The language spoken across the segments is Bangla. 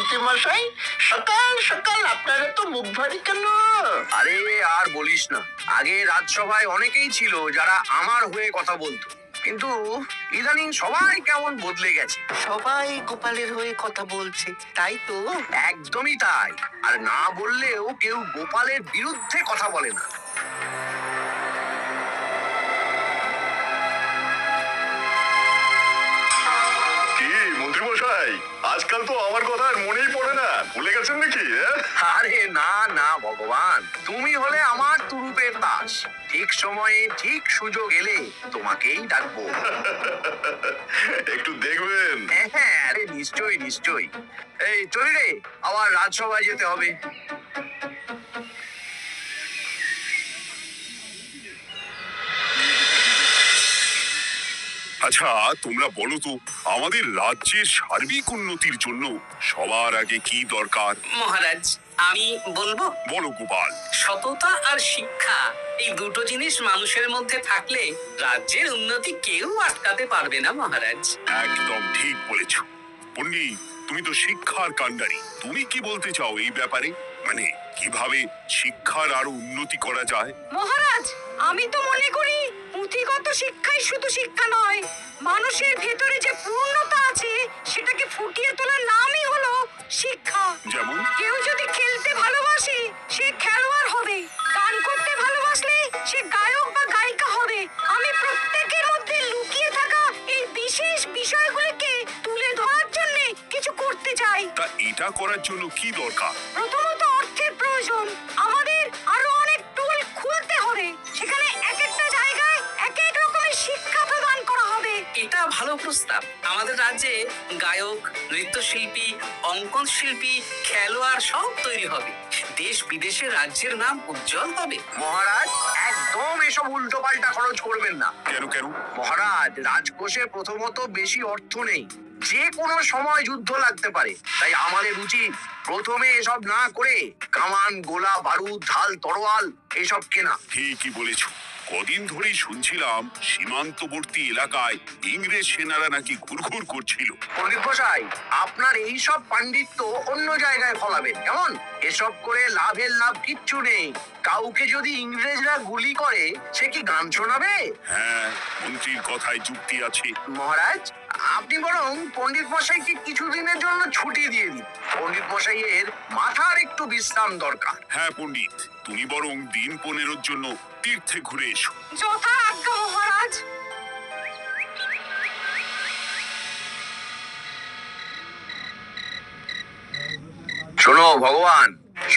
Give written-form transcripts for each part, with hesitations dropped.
মন্ত্রী মশাই, সকাল সকাল আপনারা তো মুখ ভারী কেন? আরে আর বলিস না, আগে রাজসভায় অনেকেই ছিল যারা আমার হয়ে কথা বলতো, কিন্তু ইদানিং সবাই কেমন বদলে গেছে। সবাই গোপালের হয়ে কথা বলছে, তাই তো? একদমই তাই। আর না বললেও কেউ গোপালের বিরুদ্ধে কথা বলে না। কি মন্ত্রী মশাই, আজকাল তো আমার কথা আর মনেই পড়ে না, ভুলে গেছেন নাকি? আরে না না ভগবান, তুমি হলে আমার তুরুপের দাস। ঠিক সময়ে ঠিক সুযোগ এলে তোমাকেই ডাকবো। একটু দেখবেন। হ্যাঁ, আরে নিশ্চয়ই নিশ্চয়ই। এই চলি রে, আবার রাজসভায় যেতে হবে। আচ্ছা, তোমরা বলো তো, আমাদের রাজ্যের সার্বিক উন্নতির জন্য সবার আগে কি দরকার? মহারাজ, আমি বলবো। বলো গোপাল। সততা আর শিক্ষা, এই দুটো জিনিস মানুষের মধ্যে থাকলে রাজ্যের উন্নতি কেউ আটকাতে পারবে না মহারাজ। একদম ঠিক বলেছ পণ্ডিত, তুমি তো শিক্ষার কাণ্ডারি। তুমি কি বলতে চাও এই ব্যাপারে? মানে কিভাবে শিক্ষার আরো উন্নতি করা যায়? মহারাজ, আমি তো মনে করি পুঁথিগত শিক্ষাই শুধু শিক্ষা নয়, মানুষের ভেতরে যে পূর্ণতা আছে সেটাকে ফুটিয়ে তোলার নামই হলো শিক্ষা। যেমন? কেউ যদি খেলতে ভালোবাসে সে খেলোয়াড় হবে, গান করতে ভালোবাসলে সে গায়ক বা গায়িকা হবে। আমি প্রত্যেকের মধ্যে লুকিয়ে থাকা এই বিশেষ বিষয়গুলিকে তুলে ধরার জন্য কিছু করতে চাই। তা এটা করার জন্য কি দরকার? প্রথমত অর্থের প্রয়োজন। আমাদের আরো অনেক টুল খুলতে হবে, সেখানে এক একটা জায়গায় এক এক রকমের শিক্ষা প্রদান করা হবে। এটা ভালো প্রস্তাব। আমাদের রাজ্যে গায়ক, নৃত্যশিল্পী, অঙ্কন শিল্পী, খেলোয়াড় সব তৈরি হবে। দেশ বিদেশে রাজ্যের নাম উজ্জ্বল হবে। মহারাজ, একদম এসব উল্টো পাল্টা খরচ করবেন না। কেন কেন? মহারাজ, রাজকোষে প্রথমত বেশি অর্থ নেই, যে কোনো সময় যুদ্ধ লাগতে পারে। তাই আমাদের উচিত প্রথমে এসব না করে কামান, গোলা বারুদ, ঢাল, তরোয়াল এসব কেনা। ঠিকই বলেছ। কদিন ধরেই শুনছিলাম সীমান্তবর্তী এলাকায় ইংরেজ সেনারা নাকি ঘুরঘুর করছিল। পণ্ডিত মশাই, আপনার এই সব পাণ্ডিত্য অন্য জায়গায় ফলাবেন কেমন? এসব করে লাভের লাভ কিচ্ছু নেই। কাউকে যদি ইংরেজরা গুলি করে, সে কি গান শোনাবে? হ্যাঁ, মন্ত্রীর কথায় যুক্তি আছে। মহারাজ, আপনি বরং পণ্ডিত মশাইকে কিছুদিনের জন্য ছুটি দিয়ে দিন। পণ্ডিত মশাইয়ের মাথার একটু বিশ্রাম দরকার। হ্যাঁ পণ্ডিত, তুমি বরং দিন 15 জন্য তীর্থে ঘুরে এসো। যথা আজ্ঞা মহারাজ। শোনো ভগবান,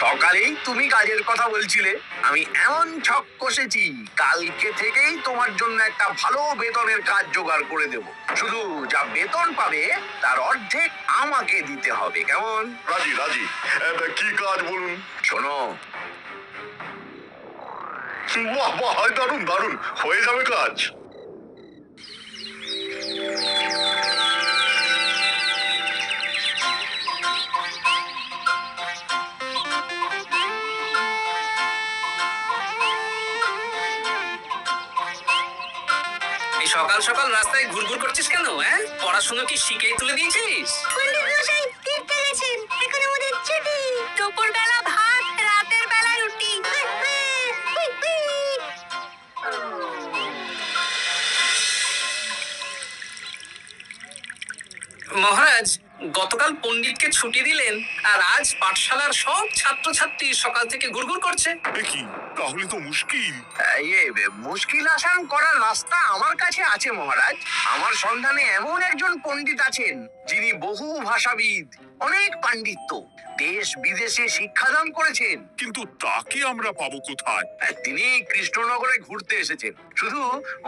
সকালেই তুমি কাজের কথা বলছিলে, আমি এমন ছক কষেছি, কালকে থেকেই তোমার জন্য একটা ভালো বেতনের কাজ জোগাড় করে দেব। শুধু যা বেতন পাবে তার অর্ধেক আমাকে দিতে হবে, কেমন? রাজি রাজি। কি কাজ বলুন? শোনো, বাহ বাহ, দারুণ দারুণ, হয়ে যাবে কাজ। এই সকাল সকাল রাস্তায় ঘুরঘুর করছিস কেন? হ্যাঁ, পড়াশোনা কি শিখেই তুলে দিয়েছিস? পণ্ডিত মশাই তীর্থে গেছেন, এখন আমাদের ছুটি। দুপুর বেলা ভাত, রাতের বেলা রুটি। মহারাজ, গতকাল পণ্ডিতকে ছুটি দিলেন আর আজ পাঠশালার সব ছাত্রছাত্রী সকাল থেকে ঘুরঘুর করছে। কি, তাহলে তো মুশকিল। মুশকিল আসান করার রাস্তা আমার কাছে আছে মহারাজ। আমার সন্ধানে এমন একজন পণ্ডিত আছেন যিনি বহু ভাষাবিদ, অনেক পাণ্ডিত্য, দেশ বিদেশে শিক্ষাদান করেছেন। কিন্তু তাকে আমরা পাবো কোথায়? তিনি কৃষ্ণনগরে ঘুরতে এসেছেন। শুধু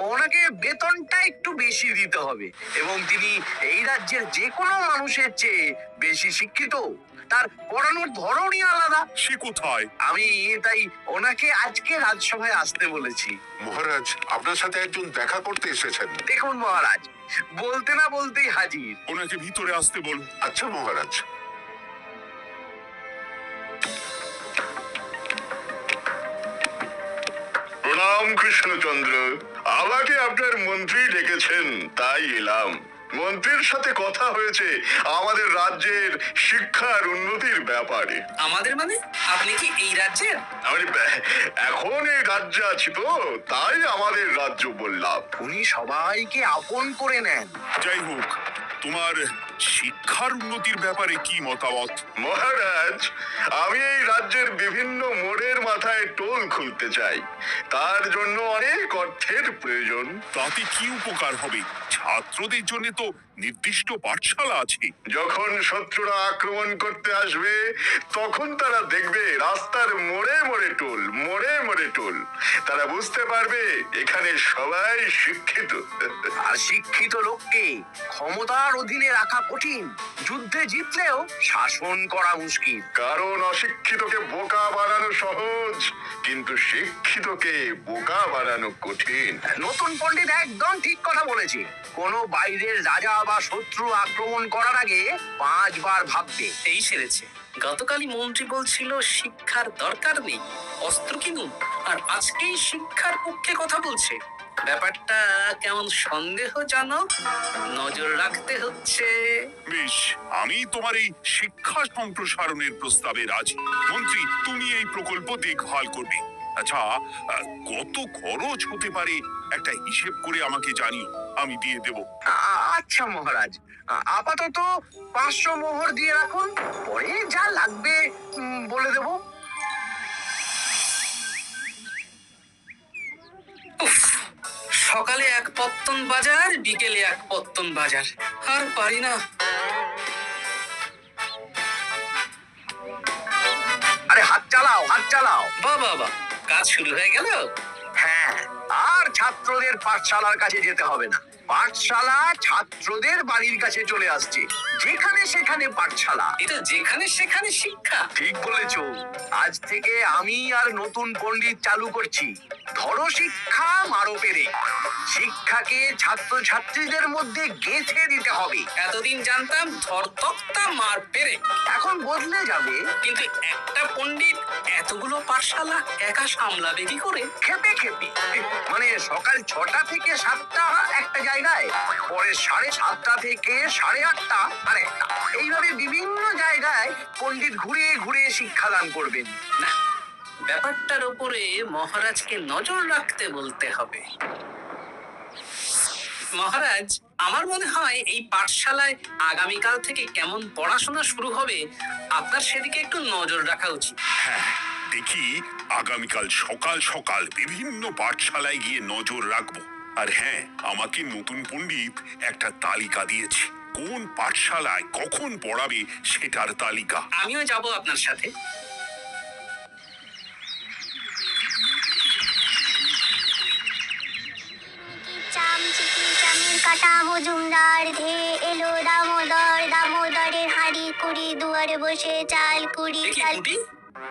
ওনাকে বেতনটা একটু বেশি দিতে হবে, এবং তিনি এই রাজ্যের যে কোনো মানুষের চেয়ে বেশি শিক্ষিত। তার পড়ানোর ধরনই আলাদা। সে কোথায়? আমি তাই ওনাকে আজকে রাজসভায় আসতে বলেছি। মহারাজ, আপনার সাথে একজন দেখা করতে এসেছেন। দেখুন মহারাজ, বলতে না বলতেই হাজির। ওনাকে ভিতরে আসতে বলো। আচ্ছা মহারাজ। প্রণাম কৃষ্ণচন্দ্র, আমাকে আপনার মন্ত্রী ডেকেছেন, তাই এলাম। মন্ত্রীর সাথে কথা হয়েছে আমাদের রাজ্যের শিক্ষার উন্নতির ব্যাপারে। আমাদের মানে আপনি কি এই রাজ্যের? আমি এখন এই রাজ্যে আছি তো, তাই আমাদের রাজ্য বললাম। উনি সবাইকে আপন করে নেন। যাই হোক, তোমার শিক্ষার উন্নতির ব্যাপারে কি মতামত? মহারাজ, আমি এই রাজ্যের বিভিন্ন মোড়ের মাথায় টোল খুলতে চাই। তার জন্য অনেক অর্থের প্রয়োজন। তাতে কি উপকার হবে? ছাত্রদের জন্য তো নির্দিষ্ট পাঠশালা আছে। যখন শত্রুরা আক্রমণ করতে আসবে, তখন তারা দেখবে রাস্তার মোড়ে মোড়ে টোল, মোড়ে মোড়ে টোল। তারা বুঝতে পারবে এখানে সবাই শিক্ষিত। আর শিক্ষিত লোককে ক্ষমতার অধীনে রাখা কঠিন, যুদ্ধে জিতলেও শাসন করা মুশকিল। কারণ অশিক্ষিতকে বোকা বানানো সহজ, কিন্তু শিক্ষিতকে বোকা বানানো কঠিন। নতুন পণ্ডিত একদম ঠিক কথা বলেছে। কোনো বাইরের রাজা বা শত্রু আক্রমণ করার আগে 5 বার ভাববে। এই সেরেছে। গতকালই মন্ত্রী বলছিল শিক্ষার দরকার নেই, অস্ত্র কিনুন, আর আজকেই শিক্ষার পক্ষে কথা বলছে। ব্যাপারটা কেমন সন্দেহজনক, নজর রাখতে হচ্ছে। বেশ, আমি তোমার এই শিক্ষা সম্প্রসারণের প্রস্তাবে রাজি। মন্ত্রী, তুমি এই প্রকল্প দেখভাল করবে। আচ্ছা, কত খরচ হতে পারে একটা হিসেব করে আমাকে জানিও, আমি দিয়ে দেব। আচ্ছা মহারাজ, আপাতত 500 মোহর দিয়ে রাখুন, পরে যা লাগবে বলে দেব। উফ, সকালে এক পত্তন বাজার, বিকেলে এক পত্তন বাজার, আর পারি না। আরে হাত চালাও, হাত চালাও। বাবা, কাজ শুরু হয়ে গেল। হ্যাঁ, আর ছাত্রদের পাঠশালার কাছে যেতে হবে না। পাঠশালা ছাত্রদের বাড়ির কাছে চলে আসছে। যেখানে সেখানে পাঠশালা। এটা যেখানে সেখানে শিক্ষা। ঠিক বলেছো। আজ থেকে আমি আর নতুন পণ্ডিত চালু করছি। ধরো শিক্ষা, মারো পেরে। শিক্ষাকে ছাত্রছাত্রীদের মধ্যে গেঁথে দিতে হবে। এতদিন জানতাম ধরতক্তা মার পেরে, এখন বদলে যাবে। কিন্তু একটা পণ্ডিত এতগুলো পাঠশালা একা সামলাবে কি করে? খেপে খেপে, মানে সকাল 6টা থেকে 7টা একটা জায়গায়, পরে 7:30 থেকে 8:30 আরেকটা। এইভাবে বিভিন্ন জায়গায় পণ্ডিত ঘুরে ঘুরে শিক্ষাদান করবেন। না, ব্যাপারটার উপরে মহারাজকে নজর রাখতে বলতে হবে। মহারাজ, আমার মনে হয় এই পাঠশালায় আগামীকাল থেকে কেমন পড়াশোনা শুরু হবে, আপনার সেদিকে একটু নজর রাখা উচিত। হ্যাঁ, দেখি আগামীকাল সকাল সকাল বিভিন্ন পাঠশালায় গিয়ে নজর রাখবো। আর হ্যাঁ, আমাকে নতুন পণ্ডিত একটা তালিকা দিয়েছে, কোন পাঠশালায় কখন পড়াবে সেটার তালিকা। আমিও যাব আপনার সাথে। চামের কাটা মজুমদার ধে এলো দামোদর, দামোদরের হাড়ি কুড়ি, দুয়ারে বসে চাল কুড়ি। দেখি কুটি,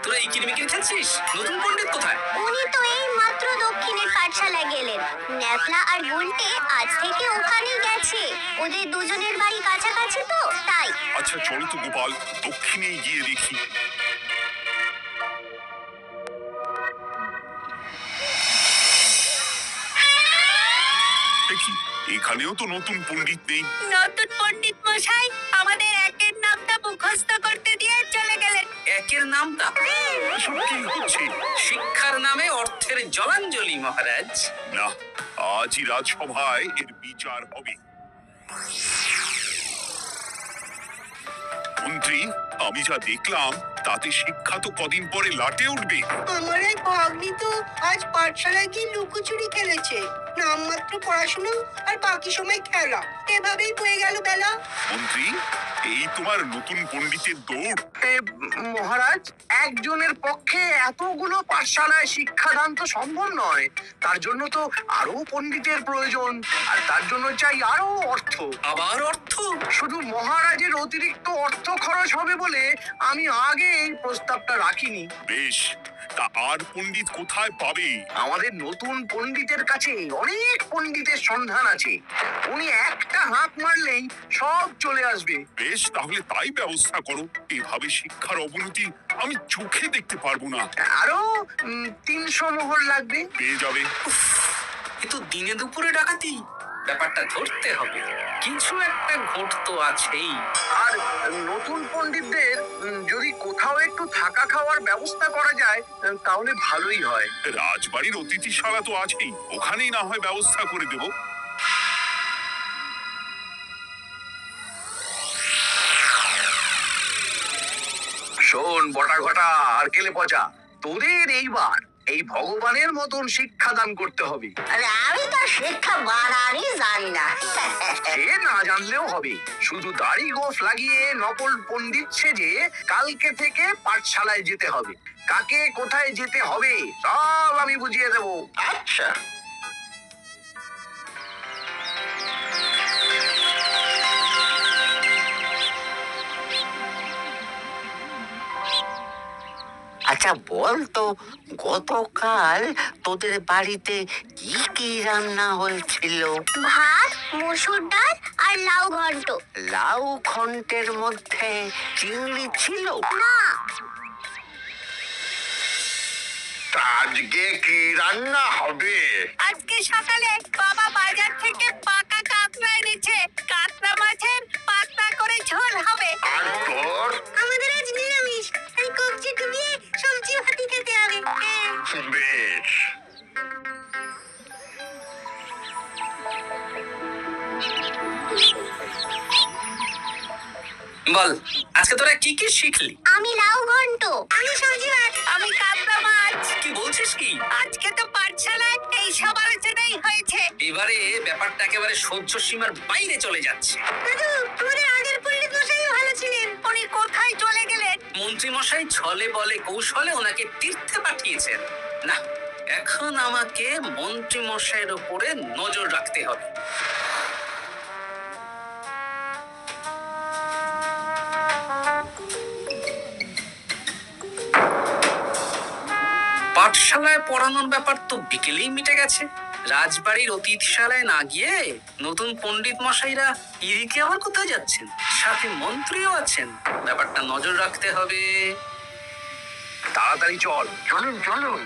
তোরা এই কিরমিকির খেলছিস? নতুন পণ্ডিত কোথায়? উনি তো এই মাত্র দক্ষিণের পাঠশালায় গেলেন। ন্যাপলা আর গুলটে আজ থেকে ওখানেই গেছে। ওদের দুজনের বাড়ি কাছাকাছি তো, তাই। আচ্ছা চলো তো গোপাল, দক্ষিণে গিয়ে দেখি। দেখি এখানেও তো নতুন পণ্ডিত নেই। নতুন পণ্ডিত মশাই আমাদের একের নামটা মুখস্থ করতে দিয়ে চলে গেলেন। একের নামটা? এসব কি হচ্ছে? শিক্ষার নামে অর্থের জলাঞ্জলি মহারাজ। না, আজই রাজসভায় এর বিচার হবে। মন্ত্রী, আমি যা দেখলাম তাতে শিক্ষা তো কদিন পরে লাটে উঠবে। আমার এক ভাগ্নি তো আজ পাঠশালায় গিয়ে লুকোচুরি খেলেছে। নামমাত্র পড়াশোনা আর বাকি সময় খেলা, এভাবেই বয়ে গেল বেলা। মন্ত্রী, এই তোমার নতুন পণ্ডিতের দৌড়। মহারাজ, একজনের পক্ষে এতগুলো পাঠশালায় শিক্ষাদান তো সম্ভব নয়। তার জন্য তো আরো পণ্ডিতের প্রয়োজন, আর তার জন্য চাই আরো অর্থ। আবার অর্থ? শুধু মহারাজের অতিরিক্ত অর্থ খরচ হবে বলে আমি আগে এই প্রস্তাবটা রাখিনি। বেশ, তা আর পণ্ডিত কোথায় পাবে? আমাদের নতুন পণ্ডিতের কাছে অনেক পণ্ডিতের সন্ধান আছে। উনি একটা হাত মারলেই সব চলে আসবে। বেশ, তাহলে তাই ব্যবস্থা করো। এভাবে শিক্ষার অবনতি আমি চোখে দেখতে পারবো না। আরো 300 মোহর লাগবে। পেয়ে যাবে। এ তো দিনে দুপুরে ডাকাতি। ব্যাপারটা ধরতে হবে। কিছু একটা ঘোট তো আছেই। আর নতুন পণ্ডিতদের যদি কোথাও একটু থাকা খাওয়ার ব্যবস্থা করা যায় তাহলে ভালোই হয়। রাজবাড়ির অতিথিশালা তো আছেই, ওখানেই না হয় ব্যবস্থা করে দেব। শোন বটা ঘটা আর কেলে পচা, তোদের এইবার এই ভগবানের মতন শিক্ষাদান করতে হবে। আরে আমি তো শিক্ষা বানানই জানি না। সে না জানলেও হবে, শুধু দাড়ি গোঁফ লাগিয়ে নকল পণ্ডিত সেজে কালকে থেকে পাঠশালায় যেতে হবে। কাকে কোথায় যেতে হবে সব আমি বুঝিয়ে দেবো। আচ্ছা, আচ্ছা বল তো, গতকাল তোদের বাড়িতে কি কি রান্না হয়েছিল? ভাত, মসুর ডাল আর লাউ ঘন্ট। লাউ ঘন্টের মধ্যে চিংড়ি ছিল? না, আজকে কি রান্না হবে? আজকে সকালে বাবা বাজার থেকে পাকা কাঁকড়া এনেছে। কাঁকড়া মাছের পাতলা করে ঝোল হবে। আর তোর? আমাদের আজ নিরামিষ। এই কবজি ডুবিয়ে সবজি ভাতি খেতে হবে। বেশ। বল, আজকে তোরা কি কি শিখলি? আমি লাউ ঘন্ট। আমি সবজি ভাত। আমি কাঁকড়া মাছ। কি বলছিস কি? আজকে তো পাঠশালায় এই সব আলোচনাই হয়েছে। এবারে ব্যাপারটা একেবারে সহ্য সীমার বাইরে চলে যাচ্ছে। দাদু, আমাদের আগের পণ্ডিত মশাই ভালো ছিলেন। উনি কোথায় চলে গেলেন? মন্ত্রী মশাই ছলে বলে কৌশলে ওনাকে তীর্থে পাঠিয়েছেন। না, এখন আমাকে মন্ত্রী মশাইয়ের উপরে নজর রাখতে হবে। পাঠশালায় পড়ানোর ব্যাপার তো বিকেলেই মিটে গেছে। রাজবাড়ির অতিথিশালায় না গিয়ে নতুন পণ্ডিত মশাইরা এদিকে আবার কোথায় যাচ্ছেন? সাথে মন্ত্রীও আছেন, ব্যাপারটা নজর রাখতে হবে। তাড়াতাড়ি চল। চলুন চলুন।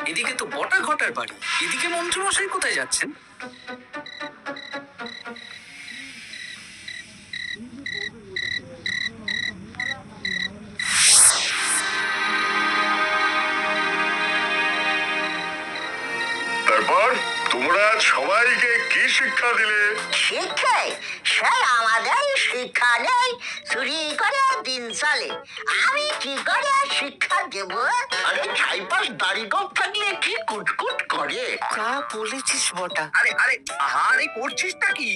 এদিকে তো বটা ঘটার বাড়ি, এদিকে মন্ত্রী মশাই কোথায় যাচ্ছেন? তারপর তোমরা সবাইকে কি শিক্ষা দিলে? শিক্ষায় সে আমাদের শিক্ষা নেই, চুরি করে দিন চলে। আমি কি করে শিক্ষা দেব? আরে ছাইপাশ দাড়ি গোঁফ থাকলে কি কুটকুট করে। যা বলেছিস বটা। আরে আরে আরে করছিসটা কি?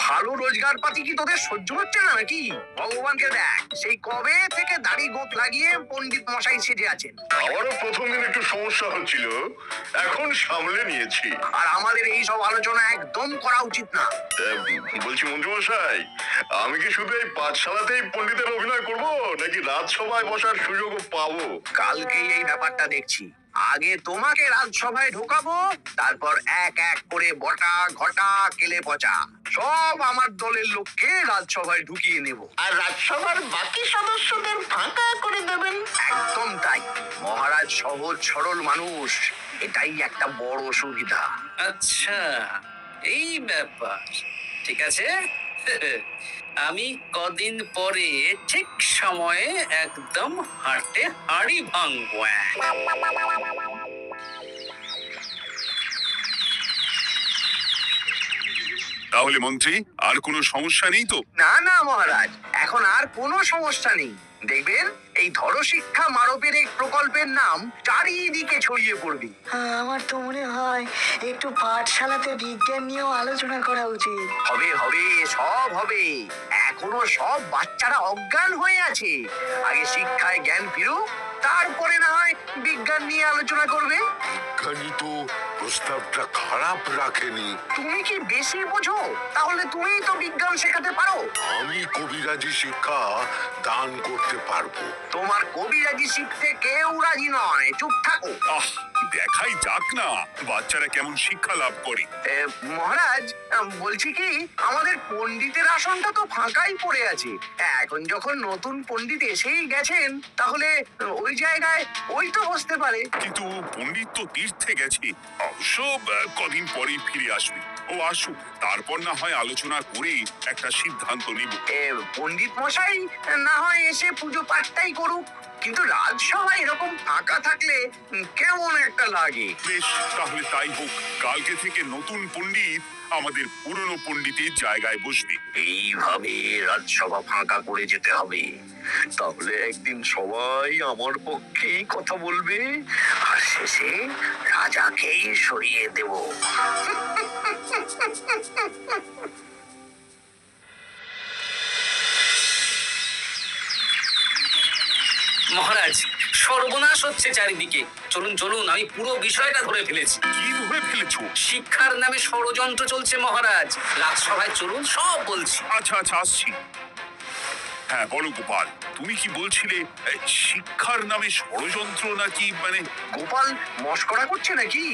ভালো রোজগার পাতি কি তোদের সহ্য হচ্ছে না নাকি? ভগবানকে দেখ, সেই কবে থেকে দাড়ি গোঁফ লাগিয়ে পণ্ডিত মশাই সেজে আছেন। আমারও প্রথম দিন একটু সমস্যা হচ্ছিল, এখন সামলে নিয়েছি। আর আমাদের এই সব আলোচনা একদম করা উচিত না। বলছি মন্ত্রীমশাই, আমি কি শুধু এই পাঠশালাতেই পণ্ডিতের অভিনয় করব, নাকি রাজসভায় বসার সুযোগও পাবো? কালকেই এই ব্যাপারটা দেখছি। আগে তোমাকে রাজসভায় ঢোকাবো, তারপর এক এক করে বটা ঘটা কেলে পচা সব আমার দলের লোককে রাজসভায় ঢুকিয়ে নেব। আর রাজসভার বাকি সদস্যদের ফাঁকা করে দেবেন। একদম তাই। মহারাজ সহজ সরল মানুষ, এটাই একটা বড় সুবিধা। আচ্ছা, এই ব্যাপার। ঠিক আছে, আমি কদিন পরে ঠিক সময়ে একদম হাটে হাড়ি ভাঙবো। তাহলে মন্ত্রী, আর কোনো সমস্যা নেই তো? না না মহারাজ, এখন আর কোনো সমস্যা নেই। দেখবেন এই ধরো শিক্ষা মানবের এই প্রকল্পের নাম চারিদিকে ছড়িয়ে পড়বে। আমার তো মনে হয় একটু পাঠশালাতে বিজ্ঞান নিয়েও আলোচনা করা উচিত। হবে হবে, সব হবে। এখনো সব বাচ্চারা অজ্ঞান হয়ে আছে। আগে শিক্ষায় জ্ঞান ফিরুক, তারপরে না হয় বিজ্ঞান নিয়ে আলোচনা করবে। বিজ্ঞানী তো প্রস্তাবটা খারাপ রাখেনি। তুমি কি বেশি বোঝো? তাহলে তুমিই তো বিজ্ঞান শেখাতে পারো। আমি কবিরাজি শিক্ষা দান করতে পারবো। তোমার কবিরাজি শিখতে কেউ রাজি নয়, চুপ থাকো। আহ, দেখাই যাক না বাচ্চারা কেমন শিক্ষা লাভ করে। মহারাজ, বলছি কি, আমাদের পণ্ডিতের আসনটা তো ফাঁকাই পড়ে আছে। এখন যখন নতুন পণ্ডিত এসেই গেছেন, তাহলে ওই জায়গায় ওই তো বসতে পারে। কিন্তু পণ্ডিত তো তীর্থে গেছে, অবশ্য কদিন পরেই ফিরে আসবে। ও আসুক, তারপর না হয় আলোচনা করে একটা সিদ্ধান্ত নিব। পণ্ডিত মশাই না হয় এসে পুজো পাঠটাই করুক, কিন্তু রাজসভা এরকম ফাঁকা থাকলে কেমন একটা লাগে। বেশ, তাহলে তাই হোক। কালকে থেকে নতুন পণ্ডিত আমাদের পুরনো পণ্ডিতের জায়গায় বসবে। এইভাবে রাজসভা ফাঁকা করে যেতে হবে, তাহলে একদিন সবাই আমার পক্ষেই কথা বলবে, আর শেষে রাজাকেই সরিয়ে দেব। মহারাজ, সর্বনাশ হচ্ছে চারিদিকে। চলুন চলুন, আমি পুরো বিষয়টা ধরে ফেলেছি। কি ধরে ফেলেছো? শিক্ষার নামে ষড়যন্ত্র চলছে মহারাজ। রাজসভায় চলুন, সব বলছি। আচ্ছা আচ্ছা, আসছি। হ্যাঁ বলো গোপাল, তুমি কি বলছিলে? শিক্ষার নামে ষড়যন্ত্র নাকি? মানে গোপাল মস্করা করছে নাকি?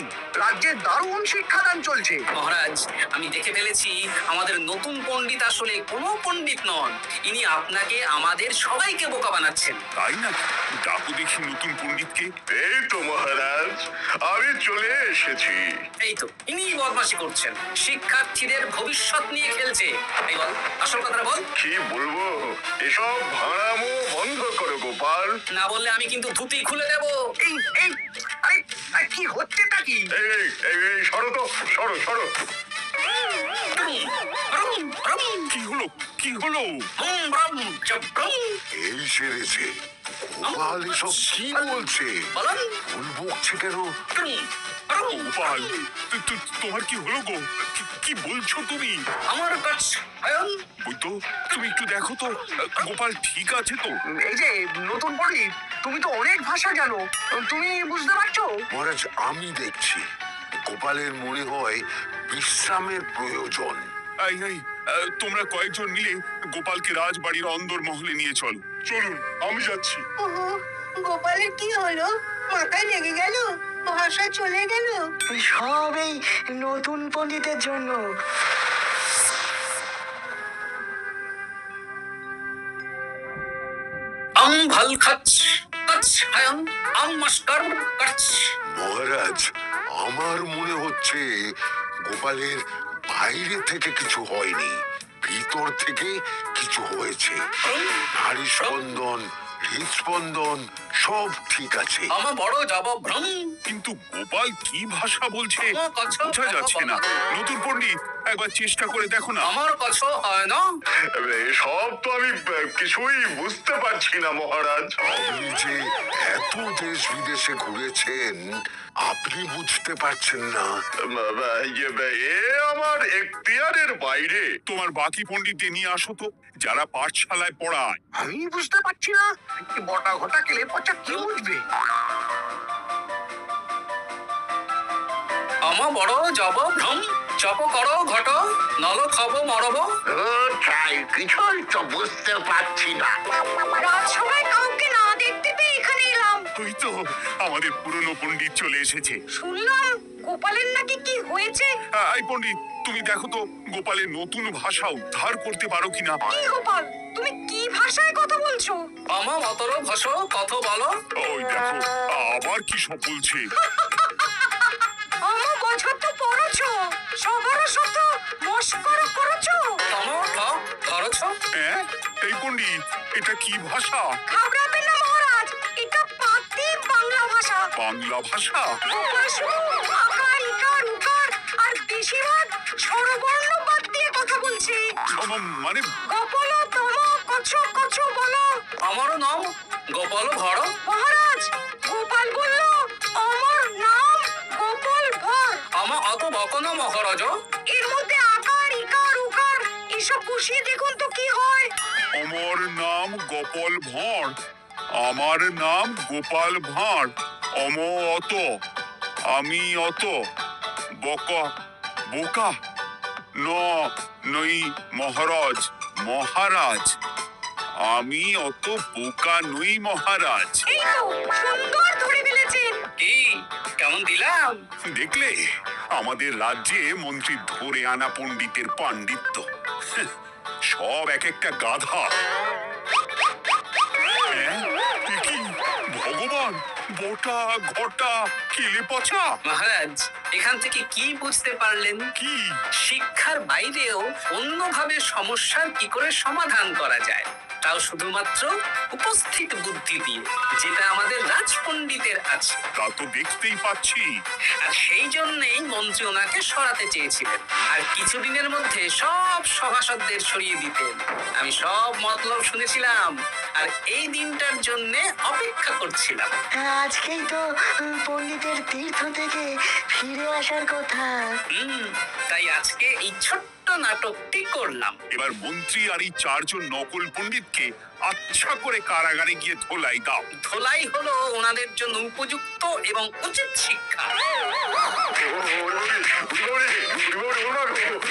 রাজ্যে দারুণ শিক্ষাদান চলছে। মহারাজ, আমি দেখে ফেলেছি আমাদের নতুন পণ্ডিত আসলে কোনো পণ্ডিত নন। ইনি আপনাকে, আমাদের সবাইকে বোকা বানাচ্ছেন। তাই না? ডাকো দেখি নতুন পণ্ডিতকে। এই তো মহারাজ, আমি চলে এসেছি। এই তো, ইনি বদমাশি করছেন, শিক্ষার্থীদের ভবিষ্যৎ নিয়ে খেলছে। এই বল, আসল কথা বল। কি বলবো, এসব ভাড়ামো বন্ধ করো গোপাল। না বললে আমি কিন্তু ধুতি খুলে দেব। এই এই আরে আরে, কি হচ্ছেটা কি? এই এই এই, সরো তো, সরো সরো। কি হলো? কি হলো? এই সেরেছে। গোপাল এসব কি বলছে? ভুল বকছে কেন? গোপাল, তোমার কি হলো গো? কি বলছো তুমি? আমার কাছে বৈদ্য, তুমি একটু দেখো তো, গোপাল ঠিক আছে তো? এই যে নতুন পণ্ডিত, তুমি তো অনেক ভাষা জানো, তুমি বুঝতে পারছো? মহারাজ, আমি দেখছি গোপালের মনে হয় বিশ্রামের প্রয়োজন। এই এই, তোমরা কয়েকজন মিলে গোপালকে রাজবাড়ির অন্দর মহলে নিয়ে চলো। চলুন, আমি যাচ্ছি। গোপালের কি হলো? মাথায় লেগে গেল? ভাষা চলে গেল? সব এই নতুন পণ্ডিতের জন্য। আম ভাল খাচ্ছ কাছ হায়াম আম মাস্কার কাছ। মহারাজ, আমার মনে হচ্ছে গোপালের বাইরে থেকে কিছু হয়নি, ভিতর থেকে কিছু হয়েছে। নারী স্পন্দন, হৃদস্পন্দন সব ঠিক আছে। আমার বড় যাব ভ্রম। কিন্তু গোপাল কি ভাষা বলছে আমার কাছে বোঝা যাচ্ছে না। নতুন পণ্ডিত, একবার চেষ্টা করে দেখো না। আমার কাছে হয় না। সব তো আমি কিছুই বুঝতে পারছি না মহারাজ। আপনি যে এত দেশ বিদেশে ঘুরেছেন, আপনি বুঝতে পারছেন না? এ আমার এখতিয়ারের বাইরে। তোমার বাকি পণ্ডিতদের নিয়ে আসো তো, যারা পাঠশালায় পড়ায়। আমি বুঝতে পারছি না, বটা ঘটা কেলে পচা কি বুঝবে? আমার বড় যাব ভ্রম। চপ করো ঘট, নল খাবো মরব। তাই কিছুই তো বুঝতে পারছি না। রাজসভায় কাউকে না দেখতে পেয়ে এখানে এলাম। ওই তো আমাদের পুরনো পণ্ডিত চলে এসেছে। শুনলাম গোপালের নাকি কি হয়েছে। এই পণ্ডিত, তুমি দেখো তো গোপালের নতুন ভাষা উদ্ধার করতে পারো কিনা। কি গোপাল, তুমি কি ভাষায় কথা বলছো? আমার মতর ভাষ কত বলো। ওই দেখো, আবার কি সব বলছে। আমার বছর তো পড়ছো, সবার সাথে মস্করা করছো। তোমার খরচ। হ্যাঁ, এই পণ্ডিত, এটা কি ভাষা? ঘাবড়াবেন না মহারাজ, এটা পাতি বাংলা ভাষা। বাংলা ভাষা? গোপাল শুধু আকার ইকার উকার আর বেশিরভাগ স্বরবর্ণ বাদ দিয়ে কথা বলছে। মানে গোপাল তম কছ কছ বলো। আমার নাম গোপাল ভর। মহারাজ, গোপাল বলল আমার নাম গোপাল ভর। আমার অত বকনো মহারাজ। এর মধ্যে আকার ইকার উকার এসব বসিয়ে দেখুন তো কি হয়। আমার নাম গোপাল ভাঁড়। আমার নাম গোপাল ভাঁড়। অত, আমি অত, বকা বোকা, নই মহারাজ। মহারাজ, আমি অত বোকা নই মহারাজ। এই তো সুন্দর ধরে ফেলেছেন। কি কেমন দিলাম? দেখলে আমাদের রাজ্যে মন্ত্রী ধরে আনা পণ্ডিতের পাণ্ডিত্য। সব এক একটা গাধা। হ্যাঁ, এ কি ভগবান, বটা ঘটা কেলে পচা। মহারাজ, এখান থেকে কি বুঝতে পারলেন? কি? শিক্ষার বাইরেও অন্যভাবে সমস্যার কি করে সমাধান করা যায়, তাও শুধুমাত্র উপস্থিত বুদ্ধি দিয়ে, যেটা আমাদের রাজপণ্ডিতের আছে। তা তো দেখতেই পাচ্ছি। আর সেই জন্যই মন্ত্রী ওনাকে সরাতে চেয়েছিলেন, আর কিছুদিনের মধ্যে সব সভাসদদের সরিয়ে দিতেন। আমি সব মতলব শুনেছিলাম, আর এই দিনটার জন্য অপেক্ষা করছিলাম। আজকেই তো পণ্ডিতের তীর্থ থেকে ফিরে আসার কথা। তাই আজকে এই ছোট্ট নাটকটি করলাম। এবার মন্ত্রী আর এই 4 জন নকল পণ্ডিতকে আচ্ছা করে কারাগারে গিয়ে ধোলাই দাও। ধোলাই হলো ওনাদের জন্য উপযুক্ত এবং উচিত শিক্ষা। ওরে, ওরে, ওরে, ওরে, ওরে, ওরে, ওরে, ওরে,